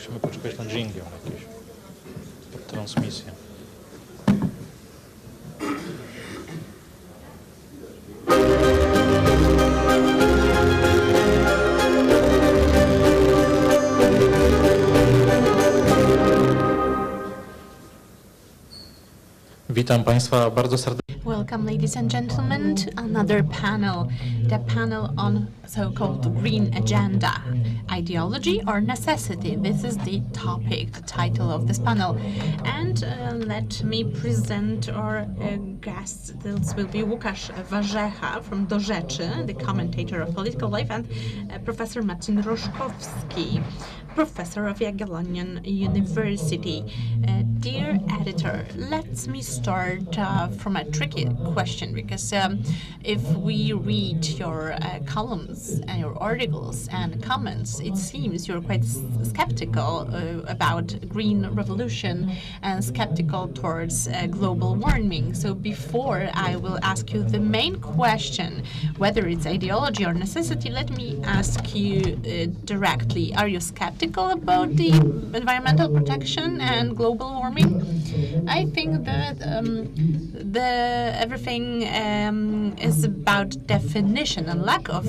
Musimy poczekać na dżingiel jakiś pod transmisję. Witam Państwa bardzo serdecznie. Welcome, ladies and gentlemen, to another panel, the panel on so-called green agenda, ideology or necessity. This is the topic, the title of this panel. And let me present our guests. This will be Łukasz Warzecha from Do Rzeczy, the commentator of political life, and Professor Marcin Roszkowski, professor of Jagiellonian University. Dear editor, let me start from a tricky question, because if we read your columns and your articles and comments, it seems you're quite skeptical about green revolution and skeptical towards global warming. So before I will ask you the main question, whether it's ideology or necessity, let me ask you directly. Are you skeptical about the environmental protection and global warming? I think that everything is about definition and lack of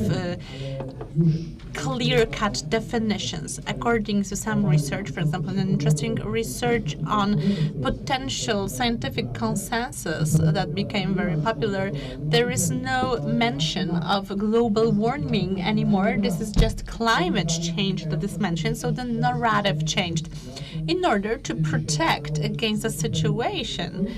clear-cut definitions. According to some research, for example, an interesting research on potential scientific consensus that became very popular, there is no mention of global warming anymore. This is just climate change that is mentioned, so the narrative changed in order to protect against a situation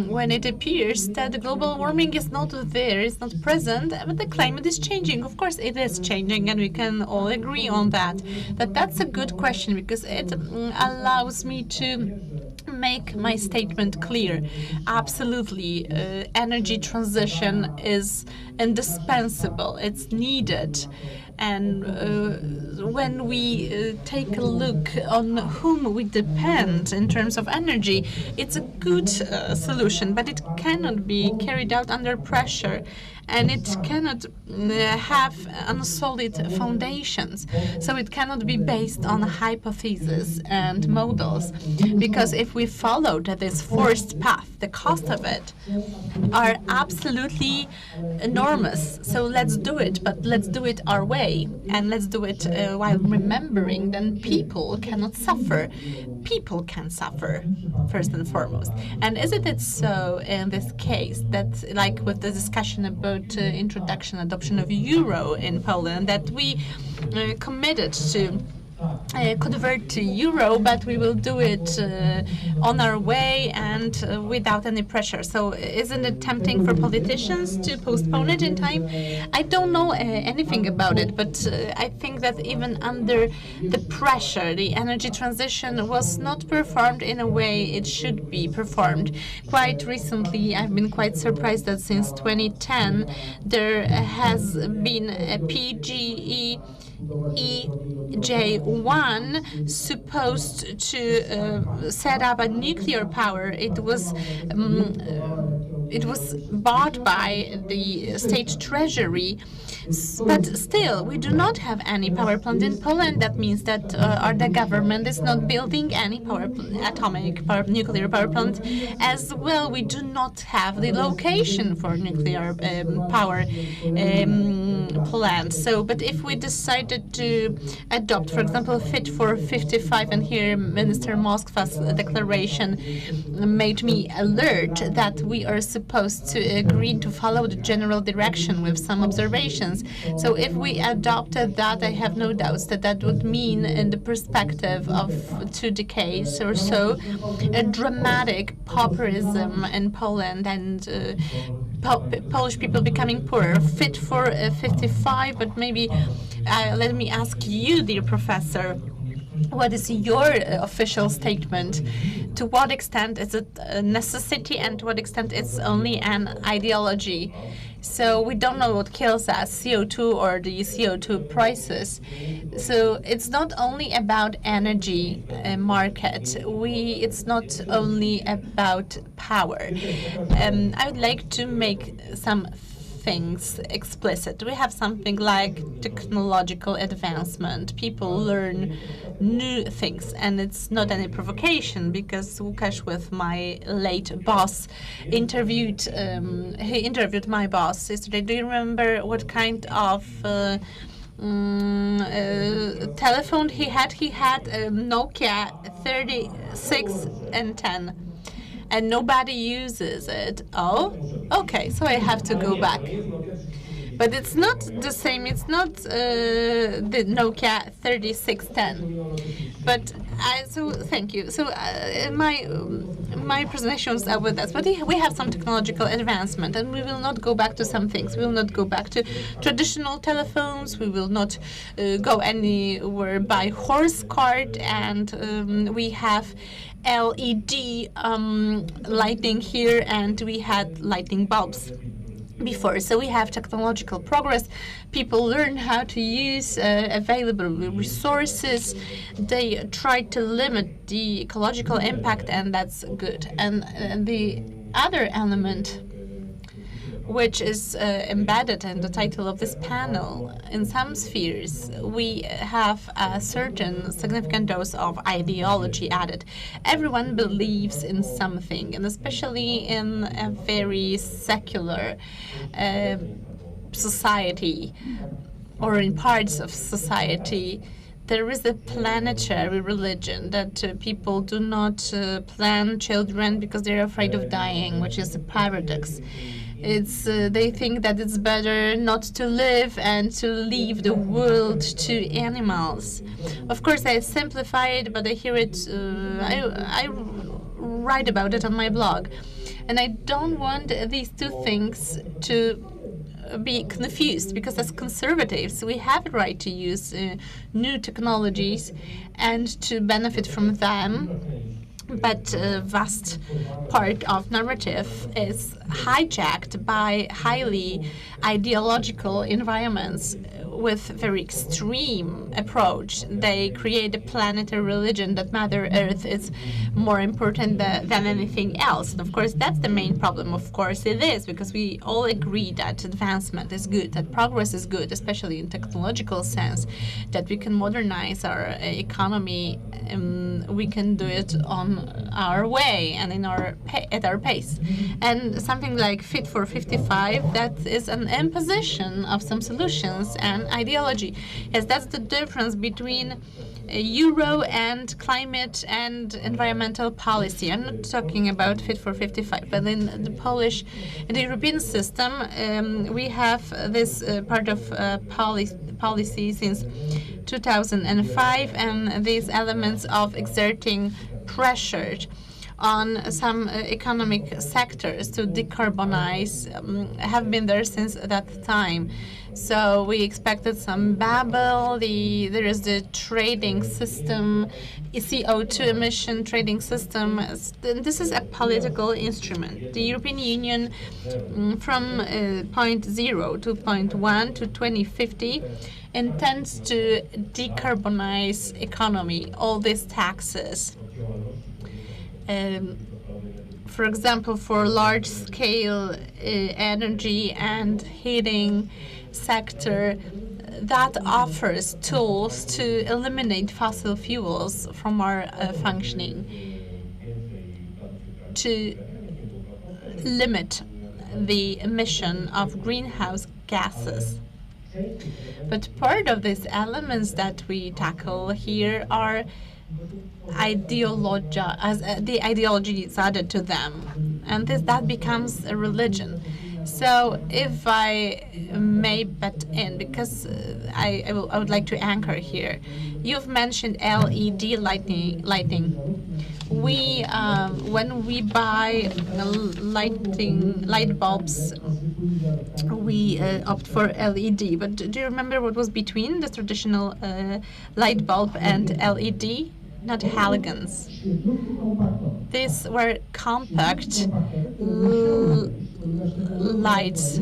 when it appears that global warming is not there, it's not present, but the climate is changing. Of course, it is changing, and we can all agree on that. But that's a good question, because it allows me to make my statement clear. Absolutely, energy transition is indispensable. It's needed. And when we take a look on whom we depend in terms of energy, it's a good solution, but it cannot be carried out under pressure, and it cannot have solid foundations. So it cannot be based on hypotheses and models, because if we followed this forced path, the cost of it are absolutely enormous. So let's do it, but let's do it our way, and let's do it while remembering that people cannot suffer. People can suffer, first and foremost. And isn't it so in this case that, like with the discussion about adoption of euro in Poland, that we committed to convert to euro, but we will do it on our way and without any pressure. So isn't it tempting for politicians to postpone it in time? I don't know anything about it, but I think that even under the pressure, the energy transition was not performed in a way it should be performed. Quite recently, I've been quite surprised that since 2010, there has been a PGE EJ1 supposed to set up a nuclear power. It was bought by the state treasury, but still we do not have any power plant in Poland. That means that the government is not building any nuclear power plant as well. We do not have the location for nuclear power plant. So, but if we decided to adopt, for example, Fit for 55, and here Minister Moskva's declaration made me alert that we are supposed to agree to follow the general direction with some observations. So if we adopted that, I have no doubts that that would mean, in the perspective of 2 decades or so, a dramatic pauperism in Poland and Polish people becoming poorer. Fit for 55, but maybe let me ask you, dear professor, what is your official statement? To what extent is it a necessity, and to what extent it's only an ideology? So we don't know what kills us, CO2 or the CO2 prices. So it's not only about energy market. It's not only about power. I would like to make some things explicit. We have something like technological advancement. People learn new things, and it's not any provocation because Łukasz, with my late boss, interviewed my boss yesterday. Do you remember what kind of telephone he had? He had a Nokia 3610. And nobody uses it. Oh, okay, so I have to go back. But it's not the same. It's not the Nokia 3610. But so thank you. So my presentation was with us. But we have some technological advancement, and we will not go back to some things. We will not go back to traditional telephones. We will not go anywhere by horse cart, and we have LED lighting here, and we had lighting bulbs before. So we have technological progress. People learn how to use available resources. They try to limit the ecological impact, and that's good. And the other element, which is embedded in the title of this panel, in some spheres, we have a certain significant dose of ideology added. Everyone believes in something, and especially in a very secular society, or in parts of society, there is a planetary religion that people do not plan children because they're afraid of dying, which is a paradox. It's they think that it's better not to live and to leave the world to animals. Of course, I simplify it, but I hear it. I write about it on my blog, and I don't want these two things to be confused, because as conservatives we have a right to use new technologies and to benefit from them. But a vast part of narrative is hijacked by highly ideological environments with very extreme approach. They create a planetary religion that Mother Earth is more important than anything else. And of course, that's the main problem. Of course, it is, because we all agree that advancement is good, that progress is good, especially in technological sense, that we can modernize our economy. We can do it on our way and at our pace. And something like Fit for 55, that is an imposition of some solutions and ideology. Yes, that's the difference between Euro and climate and environmental policy. I'm not talking about Fit for 55, but in the European system, we have this part of policy since 2005, and these elements of exerting pressure on some economic sectors to decarbonize have been there since that time. So we expected some bubble. There is the trading system, CO2 emission trading system. This is a political instrument. The European Union, from point 0 to point 1 to 2050, intends to decarbonize economy, all these taxes. For example, for large-scale energy and heating sector, that offers tools to eliminate fossil fuels from our functioning, to limit the emission of greenhouse gases. But part of these elements that we tackle here are the ideology is added to them, and that becomes a religion. So if I may butt in, because I would like to anchor here. You've mentioned LED lighting. We when we buy light bulbs, we opt for LED. But do you remember what was between the traditional light bulb and LED? Not halogens. These were compact lights.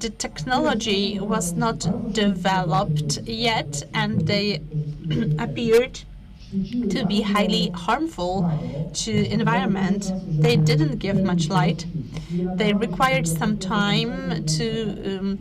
The technology was not developed yet, and they appeared to be highly harmful to environment. They didn't give much light. They required some time to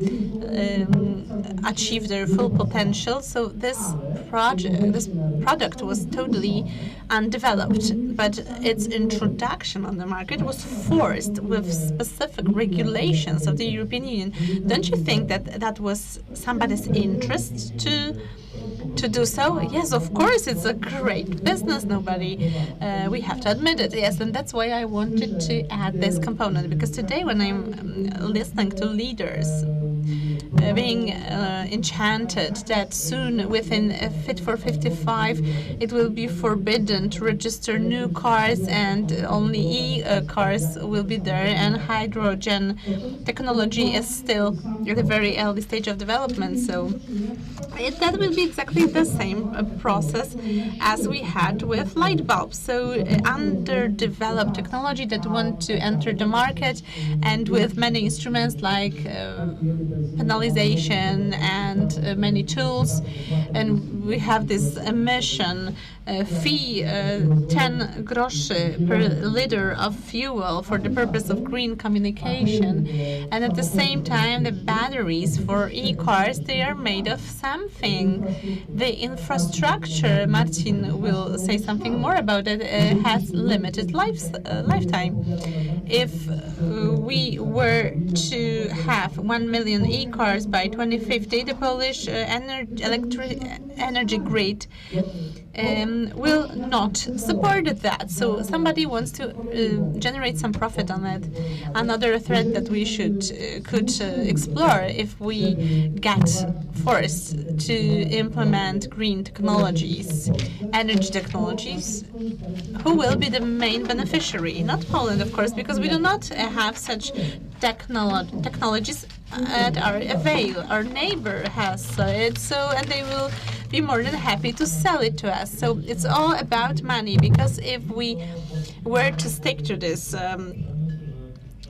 achieve their full potential. So this product was totally undeveloped, but its introduction on the market was forced with specific regulations of the European Union. Don't you think that that was somebody's interest to do so? Yes, of course, it's a great business. We have to admit it. Yes, and that's why I wanted to add this component, because today when I'm listening to leaders being enchanted that soon within Fit for 55 it will be forbidden to register new cars and only e-cars will be there, and hydrogen technology is still at a very early stage of development. So that will be exactly the same process as we had with light bulbs. So underdeveloped technology that want to enter the market, and with many instruments like penalization and many tools. And we have this emission fee, 10 groszy per liter of fuel for the purpose of green communication. And at the same time, the batteries for e-cars, they are made of something. The infrastructure, Marcin will say something more about it, has limited lifetime. If we were to have 1 million e-cars by 2050, the Polish energy grid will not support that. So somebody wants to generate some profit on it. Another threat that we could explore if we get forced to implement green technologies, energy technologies, who will be the main beneficiary? Not Poland, of course, because we do not have such technologies at our avail. Our neighbor has it, and they will be more than happy to sell it to us. So it's all about money, because if we were to stick to this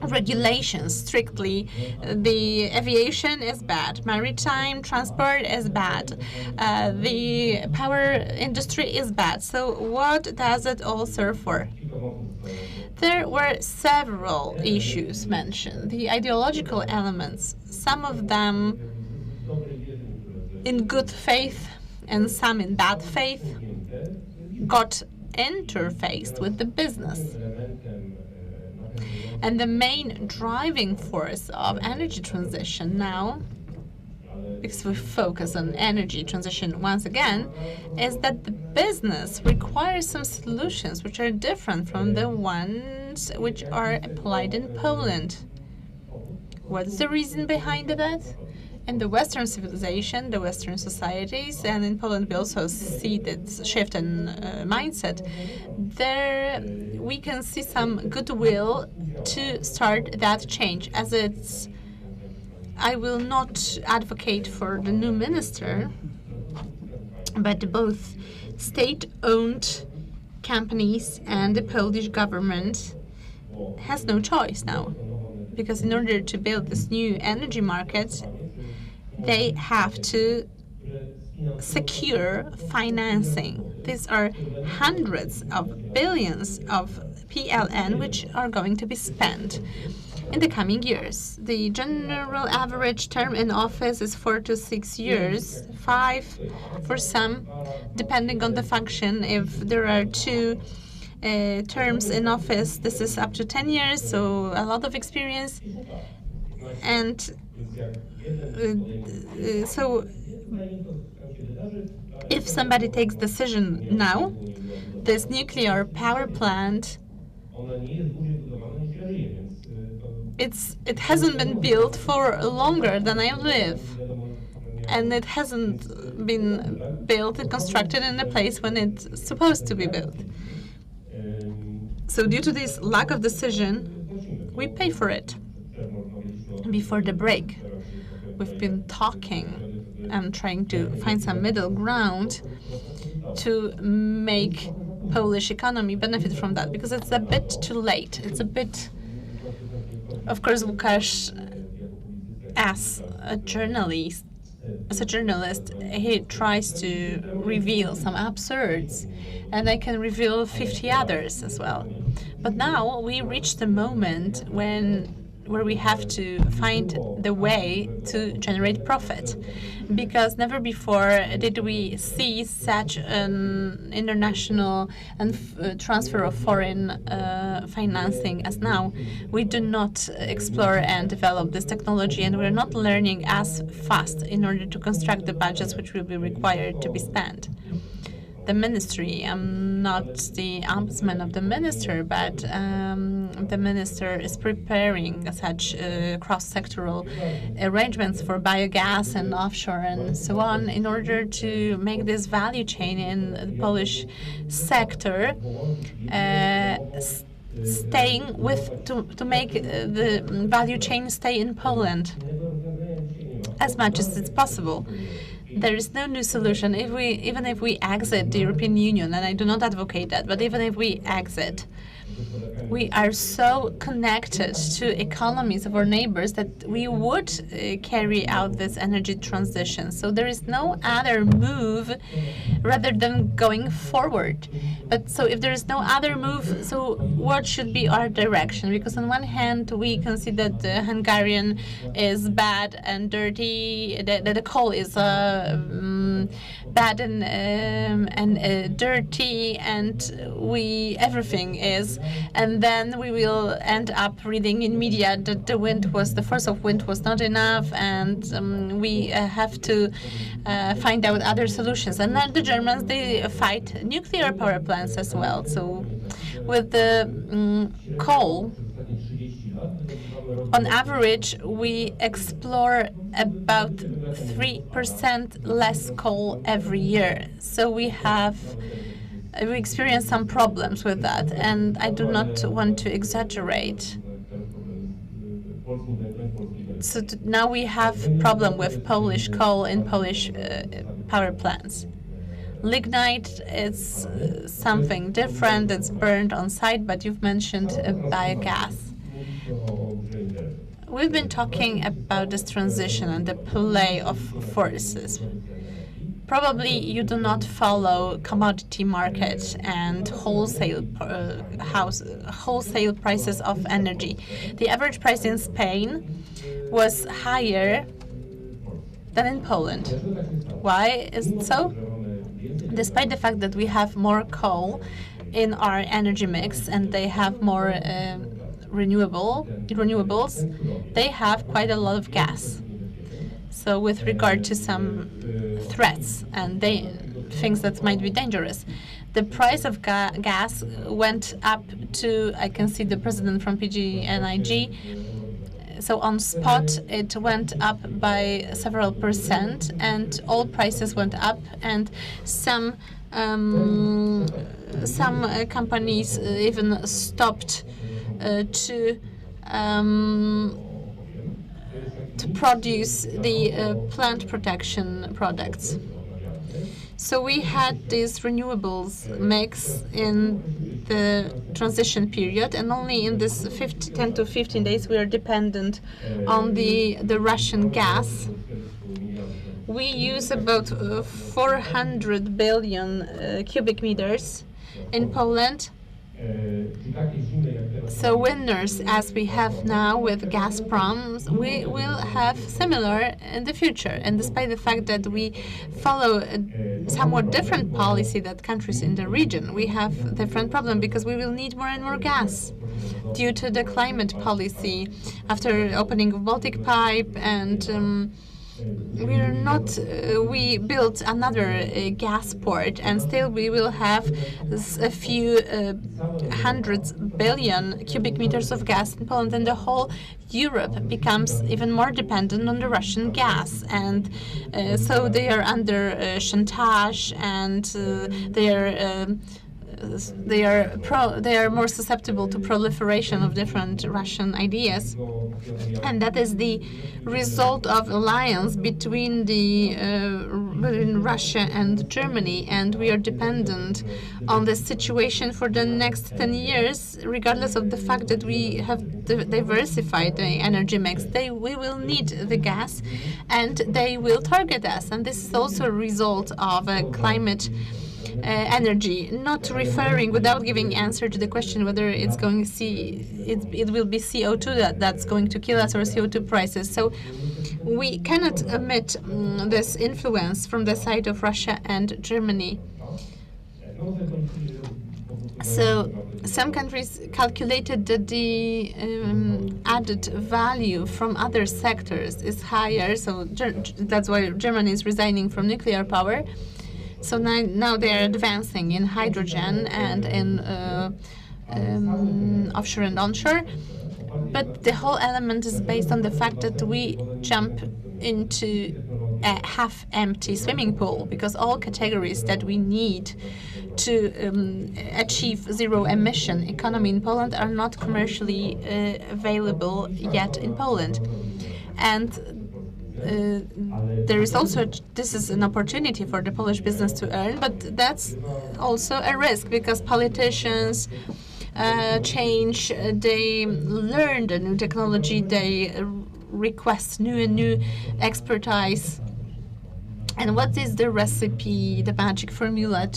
regulations strictly, the aviation is bad, maritime transport is bad, the power industry is bad. So what does it all serve for? There were several issues mentioned, the ideological elements, some of them in good faith and some in bad faith, got interfaced with the business. And the main driving force of energy transition now, because we focus on energy transition once again, is that the business requires some solutions which are different from the ones which are applied in Poland. What is the reason behind that? In the Western civilization, the Western societies, and in Poland we also see that shift in mindset, there we can see some goodwill to start that change. As it's, I will not advocate for the new minister, but both state-owned companies and the Polish government has no choice now, because in order to build this new energy market, they have to secure financing. These are hundreds of billions of PLN which are going to be spent in the coming years. The general average term in office is 4 to 6 years, 5 for some, depending on the function. If there are 2 terms in office, this is up to 10 years, so a lot of experience. And so if somebody takes decision now, this nuclear power plant, it hasn't been built for longer than I live, and it hasn't been built and constructed in a place when it's supposed to be built. So due to this lack of decision, we pay for it. Before the break, we've been talking and trying to find some middle ground to make Polish economy benefit from that, because it's a bit too late. It's a bit, of course, Łukasz, as a journalist, as a journalist, he tries to reveal some absurds, and I can reveal 50 others as well. But now we reach the moment where we have to find the way to generate profit, because never before did we see such an international and transfer of foreign financing as now. We do not explore and develop this technology, and we're not learning as fast in order to construct the budgets which will be required to be spent. The ministry, I'm not the ombudsman of the minister, but the minister is preparing such cross-sectoral arrangements for biogas and offshore and so on in order to make this value chain in the Polish sector staying with, to make the value chain stay in Poland as much as it's possible. There is no new solution. Even if we exit the European Union, and I do not advocate that, but even if we exit, we are so connected to economies of our neighbors that we would carry out this energy transition. So there is no other move rather than going forward. But so if there is no other move, so what should be our direction? Because on one hand, we can see that the Hungarian is bad and dirty, that the coal is bad and dirty, and everything is. And then we will end up reading in media that the force of wind was not enough, and we have to find out other solutions. And then the Germans, they fight nuclear power plants as well. So with the coal, on average, we explore about 3% less coal every year. So we experience some problems with that, and I do not want to exaggerate. So now we have problem with Polish coal in Polish power plants. Lignite is something different. It's burned on site, but you've mentioned biogas. We've been talking about this transition and the play of forces. Probably you do not follow commodity market and wholesale prices of energy. The average price in Spain was higher than in Poland. Why is it so? Despite the fact that we have more coal in our energy mix and they have more renewables, they have quite a lot of gas. So with regard to some threats and things that might be dangerous, the price of gas went up to, I can see the president from PGNiG, so on spot it went up by several percent, and all prices went up, and some companies even stopped to produce the plant protection products. So we had this renewables mix in the transition period, and only in this 10 to 15 days we are dependent on the Russian gas. We use about 400 billion cubic meters in Poland. So winners, as we have now with Gazprom, we will have similar in the future. And despite the fact that we follow a somewhat different policy than countries in the region, we have a different problem because we will need more and more gas due to the climate policy after opening of Baltic Pipe, and we built another gas port, and still we will have a few hundreds billion cubic meters of gas in Poland, and the whole Europe becomes even more dependent on the Russian gas, and so they are under chantage, and they are they are more susceptible to proliferation of different Russian ideas, and that is the result of alliance between between Russia and Germany, and we are dependent on this situation for the next 10 years, regardless of the fact that we have diversified the energy mix. We will need the gas, and they will target us, and this is also a result of climate energy, not referring without giving answer to the question whether it's going to it will be CO2 that's going to kill us or CO2 prices. So we cannot omit this influence from the side of Russia and Germany. So some countries calculated that the added value from other sectors is higher, so that's why Germany is resigning from nuclear power. So now they are advancing in hydrogen and in offshore and onshore. But the whole element is based on the fact that we jump into a half-empty swimming pool, because all categories that we need to achieve zero-emission economy in Poland are not commercially available yet in Poland. And there is also, this is an opportunity for the Polish business to earn, but that's also a risk, because politicians change, they learn the new technology, they request new and new expertise. And what is the recipe, the magic formula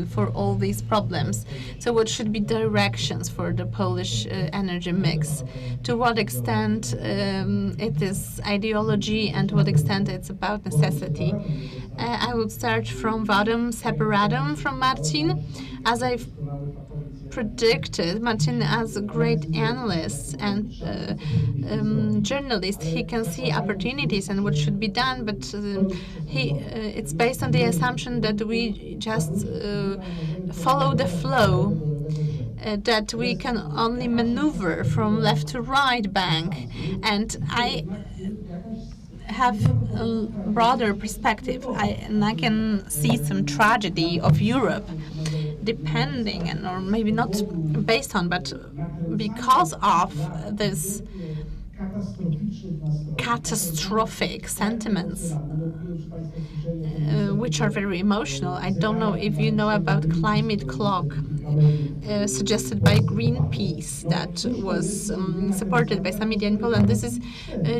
for all these problems? So what should be directions for the Polish energy mix? To what extent it is ideology, and to what extent it's about necessity? I would start from Vadum Separatum from Martin. As I've predicted, Martin, as a great analyst and journalist, he can see opportunities and what should be done, but it's based on the assumption that we just follow the flow, that we can only maneuver from left to right bank. And I have a broader perspective, and I can see some tragedy of Europe depending, and or maybe not based on, but because of this catastrophic sentiments, which are very emotional. I don't know if you know about climate clock suggested by Greenpeace, that was supported by some media in Poland. This is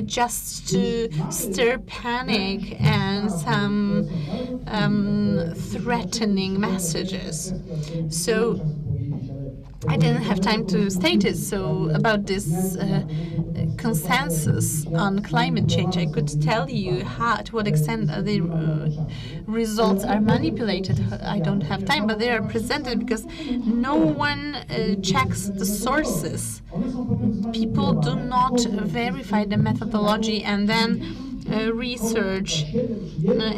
just to stir panic and some threatening messages. So I didn't have time to state it. So about this consensus on climate change, I could tell you to what extent the results are manipulated. I don't have time, but they are presented because no one checks the sources. People do not verify the methodology, and then research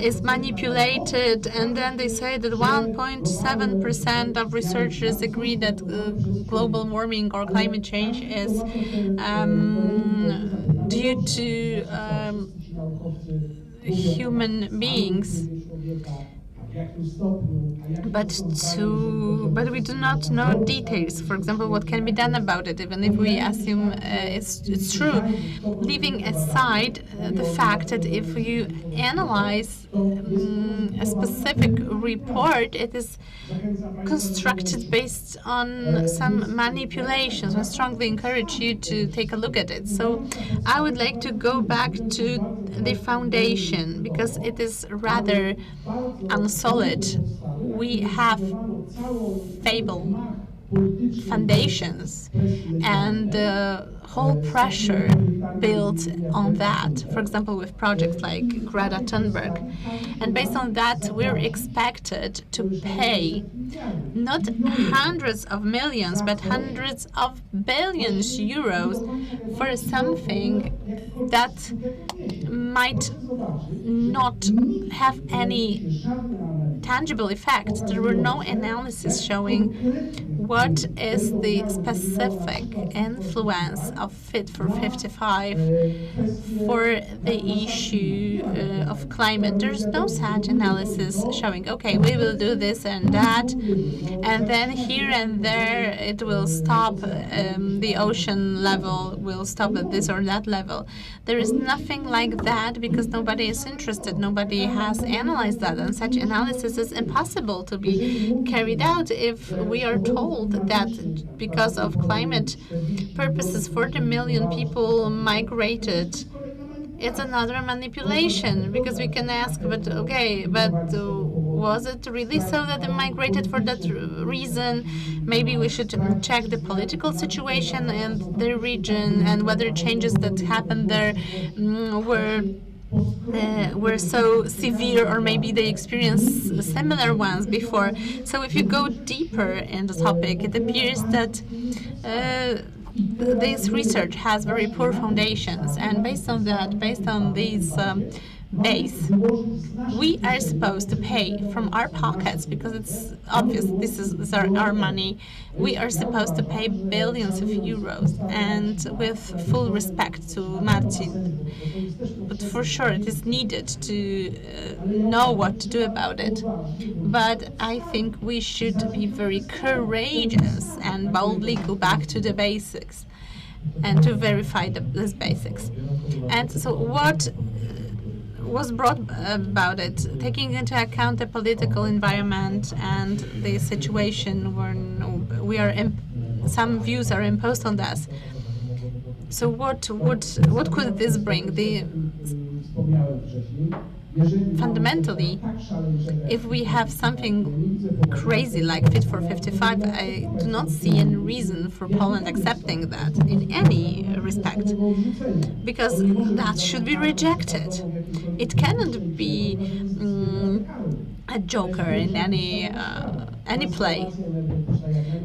is manipulated, and then they say that 1.7% of researchers agree that global warming or climate change is due to human beings. But we do not know details. For example, what can be done about it, even if we assume it's true, leaving aside the fact that if you analyze a specific report, it is constructed based on some manipulations. I strongly encourage you to take a look at it. So I would like to go back to the foundation, because it is rather unsolid. We have feeble foundations, and the whole pressure built on that, for example, with projects like Greta Thunberg. And based on that, we're expected to pay not hundreds of millions, but hundreds of billions euros for something that might not have any tangible effect. There were no analysis showing what is the specific influence of Fit for 55 for the issue of climate. There's no such analysis showing, okay, we will do this and that, and then here and there it will stop, the ocean level will stop at this or that level. There is nothing like that because nobody is interested, nobody has analyzed that, and such analysis is impossible to be carried out if we are told that because of climate purposes 40 million people migrated. It's another manipulation, because we can ask, but okay, but was it really so that they migrated for that reason? Maybe we should check the political situation in the region and whether changes that happened there were so severe, or maybe they experienced similar ones before. So if you go deeper in the topic, it appears that this research has very poor foundations, and based on that, based on these base, we are supposed to pay from our pockets, because it's obvious this is our money. We are supposed to pay billions of euros, and with full respect to Marcin, but for sure it is needed to know what to do about it. But I think we should be very courageous and boldly go back to the basics and to verify these basics. And so what was brought about it, taking into account the political environment and the situation when we are some views are imposed on us. So what could this bring? Fundamentally, if we have something crazy like Fit for 55, I do not see any reason for Poland accepting that in any respect, because that should be rejected. It cannot be a joker in any play.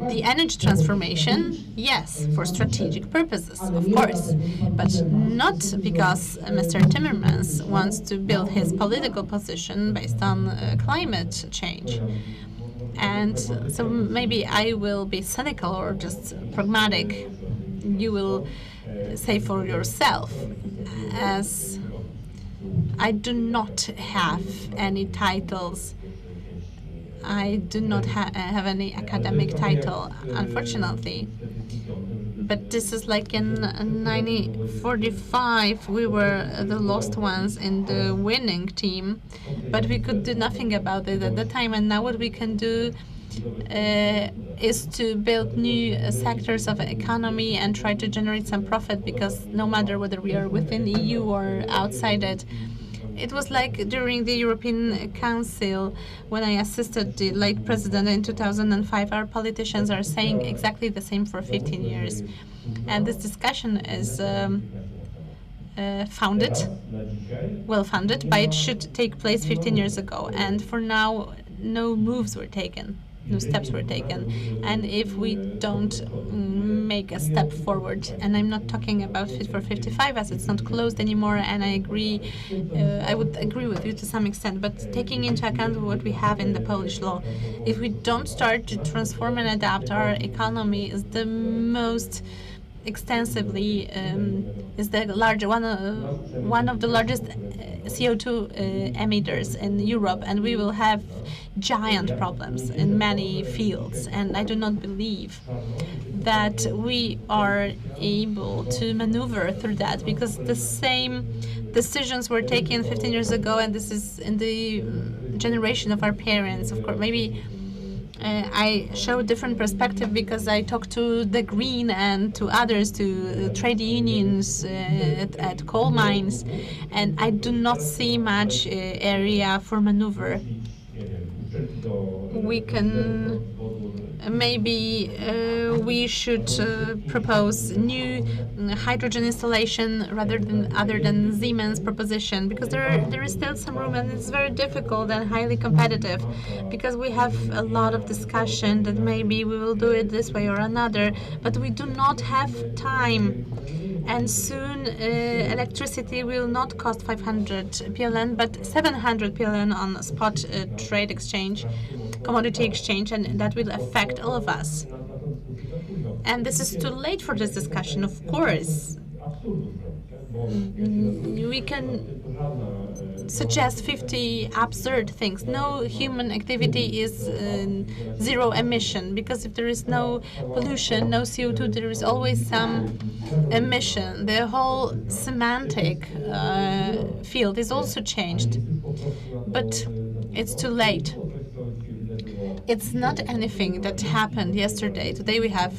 The energy transformation, yes, for strategic purposes, of course, but not because Mr. Timmermans wants to build his political position based on climate change. And so maybe I will be cynical or just pragmatic. You will say for yourself, as I do not have any titles. I do not have any academic title, unfortunately. But this is like in 1945, we were the lost ones in the winning team, but we could do nothing about it at the time. And now what we can do is to build new sectors of economy and try to generate some profit, because no matter whether we are within the EU or outside it, it was like during the European Council, when I assisted the late president in 2005, our politicians are saying exactly the same for 15 years. And this discussion is well-founded, but it should take place 15 years ago. And for now, no moves were taken. No steps were taken. And if we don't make a step forward, and I'm not talking about Fit for 55 as it's not closed anymore, and I agree, I would agree with you to some extent, but taking into account what we have in the Polish law, if we don't start to transform and adapt, our economy is the most extensively is the one of the largest CO2 emitters in Europe, and we will have giant problems in many fields. And I do not believe that we are able to maneuver through that, because the same decisions were taken 15 years ago, and this is in the generation of our parents. Of course, maybe I show a different perspective because I talk to the Green and to others, to trade unions at coal mines, and I do not see much area for maneuver. We can maybe we should propose new hydrogen installation rather than Siemens proposition, because there is still some room, and it's very difficult and highly competitive, because we have a lot of discussion that maybe we will do it this way or another, but we do not have time. And soon electricity will not cost 500 PLN, but 700 PLN on spot trade exchange, commodity exchange, and that will affect all of us. And this is too late for this discussion, of course. We can suggest 50 absurd things. No human activity is zero emission, because if there is no pollution, no CO2, there is always some emission. The whole semantic field is also changed, but it's too late. It's not anything that happened yesterday. Today we have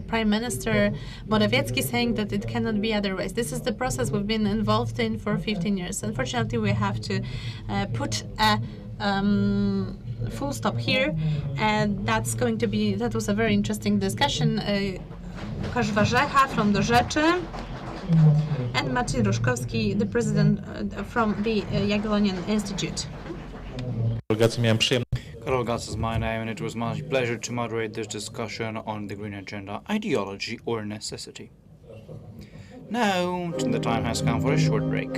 Prime Minister Morawiecki saying that it cannot be otherwise. This is the process we've been involved in for 15 years. Unfortunately, we have to put a full stop here, and that was a very interesting discussion. Łukasz Warzecha from Do Rzeczy and Marcin Ruszkowski, the president from the Jagiellonian Institute. Karol Gac is my name, and it was my pleasure to moderate this discussion on the Green Agenda, ideology or necessity. Now, the time has come for a short break.